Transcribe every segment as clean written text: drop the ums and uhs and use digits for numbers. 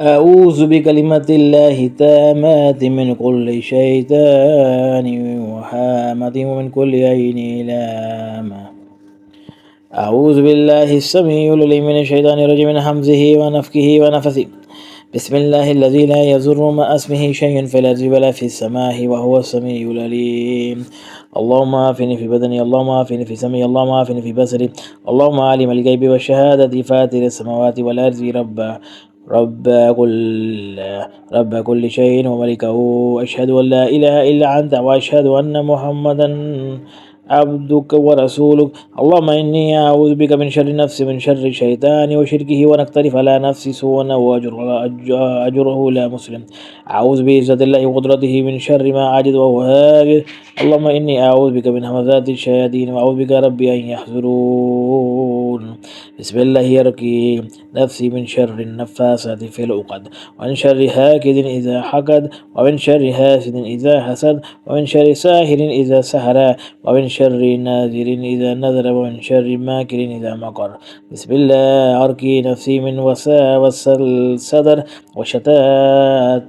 أعوذ بكلمة الله التامات من كل شيطان وهامة ومن كل عين لامة. أعوذ بالله السميع العليم من الشيطان الرجيم من همزه ونفخه ونفثه. بسم الله الذي لا يضر مع اسمه شيء في الأرض ولا في السماء وهو السميع العليم. اللهم عافني في بدني، اللهم عافني في سمعي، اللهم عافني في بصري، اللهم عالم الغيب والشهادة فاتر السماوات والأرض رب كل رب كل شيء وملكه. أشهد أن لا إله إلا أنت وأشهد أن محمدا عبدك ورسولك. اللهم إني أعوذ بك من شر نفسي، من شر الشيطان وشركه ونقترف على نفسي سوءا أجره لا مسلم. أعوذ بعزة الله وقدرته من شر ما عجز وهو هاجر. اللهم إني أعوذ بك من همزات الشياطين وأعوذ بك ربي أن يحضرون. بسم الله يرقي نفسي من شر النفاسات في العقد، ومن شر حاسد إذا حقد، ومن شر حاسد إذا حسد، ومن شر ساحر إذا سحر، ومن شر ناذر إذا نذر، ومن شر ماكر إذا مكر. بسم الله أرقي نفسي من وساوس الصدر وشتات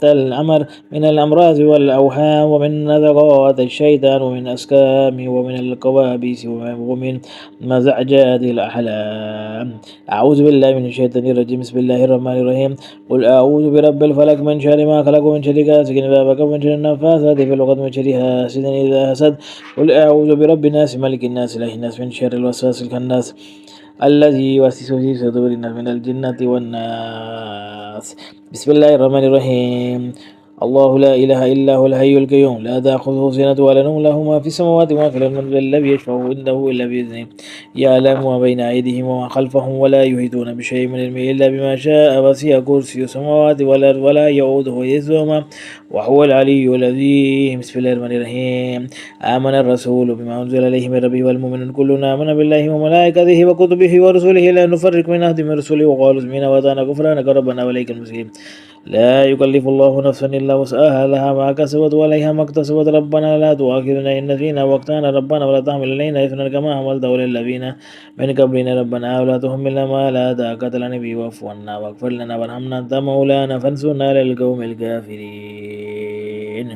الأمر، من الأمراض والأوهام، ومن نزغات الشيطان، ومن أسكام، ومن الكوابيس، ومن مزعجات الأحلام. أعوذ بالله من الشيطان الرجيم. بسم الله الرحمن الرحيم. قل أعوذ برب الفلق من شر ما خلق، ومن شر غاسق إذا وقب، ومن شر النفاثات في العقد، من شر حاسد إذا حسد. قل أعوذ برب الناس ملك الناس إله الناس من شر الوسواس الخناس الذي يوسوس في صدور الناس من الجنة والناس. بسم الله الرحمن الرحيم. الله لا إله إلا هو الحي القيوم لا تأخذه سنة ولا نوم، له ما في السماوات وما في الأرض، من الذي يشفع عنده إلا بإذنه، يعلم ما بين أيديهم وما خلفهم ولا يحيطون بشيء من علمه إلا بما شاء، وسع كرسي السماوات والأرض ولا يؤوده حفظهما وهو العلي العظيم. بسم الله الرحمن الرحيم. آمن الرسول بما أنزل إليه من ربه والمؤمنون كلنا آمن بالله وملائكته وكتبه ورسله لا نفرق من أحد من رسله وقالوا سمعنا وأطعنا غفرانك ربنا وإليك المصير. لا يكلف الله نفسا إلا وسعها، لها ما كسبت وعليها ما اكتسبت. ربنا لا تؤاخذنا إن نسينا وأخطأنا، ربنا ولا تحمل علينا إثما كما حملته على الذين من قبلنا، ربنا ولا تحملنا ما لا طاقة لنا به واعف عنا واغفر لنا وارحمنا أنت مولانا فانصرنا على القوم الكافرين.